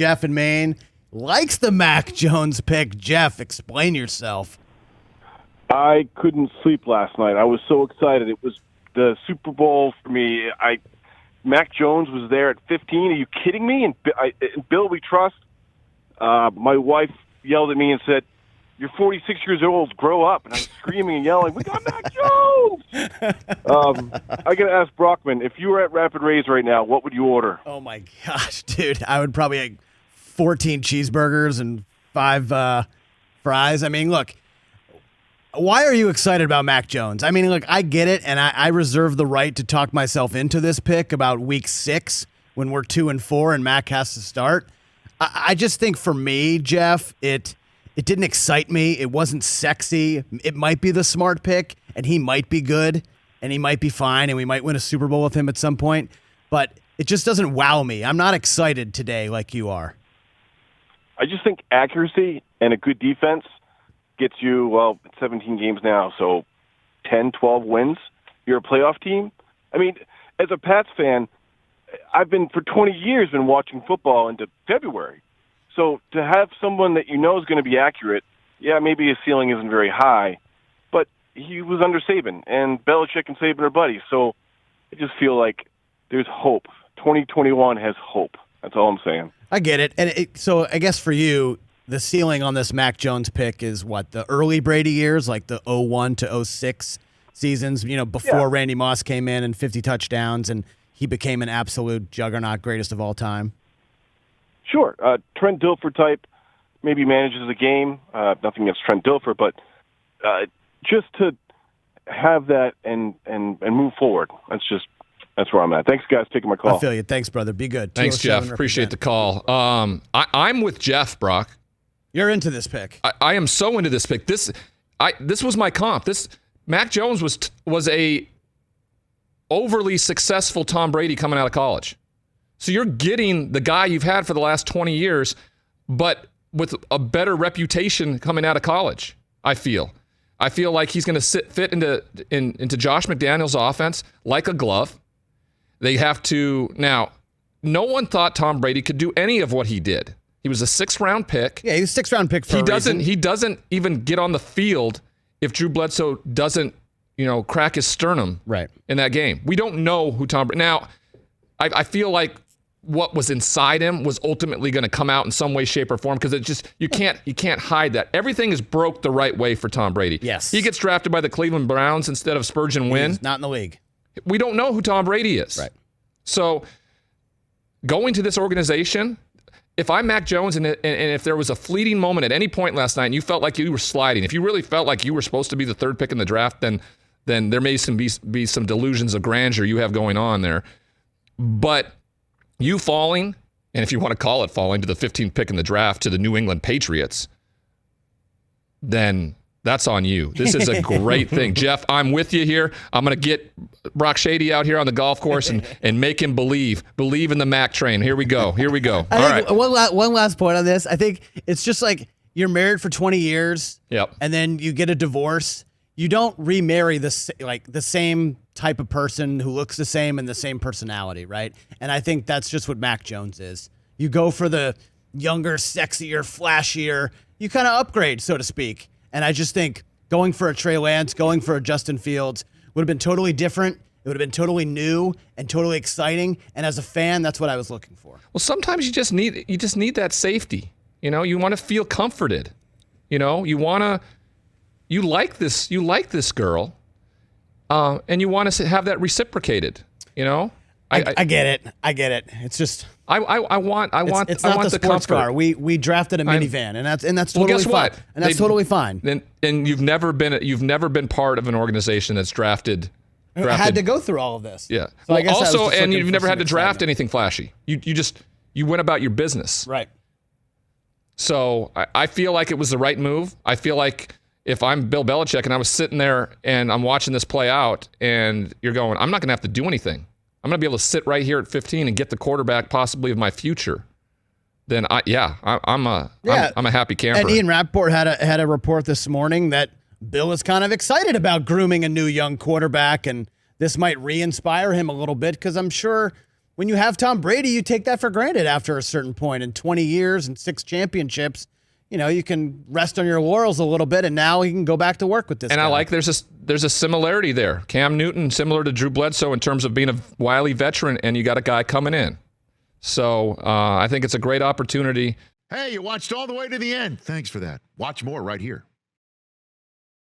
Jeff in Maine likes the Mac Jones pick. Jeff, explain yourself. I couldn't sleep last night. I was so excited. It was the Super Bowl for me. Mac Jones was there at 15. Are you kidding me? And Bill, we trust. My wife yelled at me and said, "You're 46 years old. Grow up." And I was screaming and yelling, "We got Mac Jones!" I got to ask Brockman, if you were at Rapid Raise right now, what would you order? Oh, my gosh, dude. I would probably have 14 cheeseburgers and 5 fries. I mean, look. Why are you excited about Mac Jones? I mean, look, I get it, and I reserve the right to talk myself into this pick about week 6 when we're 2-4 and Mac has to start. I just think for me, Jeff, it didn't excite me. It wasn't sexy. It might be the smart pick, and he might be good, and he might be fine, and we might win a Super Bowl with him at some point, but it just doesn't wow me. I'm not excited today like you are. I just think accuracy and a good defense gets you, 17 games now, so 10, 12 wins. You're a playoff team. I mean, as a Pats fan, I've been for 20 years been watching football into February. So to have someone that you know is going to be accurate, yeah, maybe his ceiling isn't very high, but he was under Saban, and Belichick and Saban are buddies. So I just feel like there's hope. 2021 has hope. That's all I'm saying. I get it. And so I guess for you, the ceiling on this Mac Jones pick is what, the early Brady years, like the 01 to 06 seasons, before Randy Moss came in and 50 touchdowns and he became an absolute juggernaut, greatest of all time. Sure. Trent Dilfer type, maybe manages the game. Nothing against Trent Dilfer, but just to have that and move forward. That's where I'm at. Thanks, guys, for taking my call. I feel you. Thanks, brother. Be good. Thanks, Jeff. Appreciate the call. I'm with Jeff, Brock. You're into this pick. I am so into this pick. This was my comp. Mac Jones was a overly successful Tom Brady coming out of college. So you're getting the guy you've had for the last 20 years, but with a better reputation coming out of college. I feel like he's going to fit into Josh McDaniels' offense like a glove. They have to now. No one thought Tom Brady could do any of what he did. He was a 6th-round pick. Yeah, he was a 6th-round pick for a reason. He doesn't even get on the field if Drew Bledsoe doesn't, crack his sternum in that game. We don't know who Tom Brady. Now, I feel like what was inside him was ultimately going to come out in some way, shape, or form because it just you can't hide that. Everything is broke the right way for Tom Brady. Yes, he gets drafted by the Cleveland Browns instead of Spurgeon Wynn. He's not in the league. We don't know who Tom Brady is. Right. So going to this organization. If I'm Mac Jones and if there was a fleeting moment at any point last night and you felt like you were sliding, if you really felt like you were supposed to be the 3rd pick in the draft, then there may be some delusions of grandeur you have going on there. But you falling, and if you want to call it falling to the 15th pick in the draft to the New England Patriots, then that's on you. This is a great thing. Jeff, I'm with you here. I'm going to get Brock Shady out here on the golf course and make him believe in the Mac train. Here we go. All right. One last point on this. I think it's just like you're married for 20 years. Yep. And then you get a divorce. You don't remarry the same type of person who looks the same and the same personality, right? And I think that's just what Mac Jones is. You go for the younger, sexier, flashier. You kind of upgrade, so to speak. And I just think going for a Trey Lance, going for a Justin Fields would have been totally different. It would have been totally new and totally exciting. And as a fan, that's what I was looking for. Well, sometimes you just need that safety. You want to feel comforted. You like this girl, and you want to have that reciprocated. I get it. It's just I want it's not the sports comfort. car. We drafted a minivan, and that's totally well, guess fine. what? And that's totally fine. And you've never been part of an organization that's drafted. Had to go through all of this. Yeah. So I guess also, and you've never had to draft anything flashy. You went about your business. Right. So I feel like it was the right move. I feel like if I'm Bill Belichick and I was sitting there and I'm watching this play out, and you're going, I'm not going to have to do anything. I'm going to be able to sit right here at 15 and get the quarterback possibly of my future. Then I'm a happy camper. And Ian Rappaport had a report this morning that Bill is kind of excited about grooming a new young quarterback, and this might re-inspire him a little bit because I'm sure when you have Tom Brady, you take that for granted after a certain point. In 20 years and 6 championships, you can rest on your laurels a little bit, and now he can go back to work with this. And guy. I like there's a similarity there. Cam Newton, similar to Drew Bledsoe in terms of being a wily veteran, and you got a guy coming in. So I think it's a great opportunity. Hey, you watched all the way to the end. Thanks for that. Watch more right here.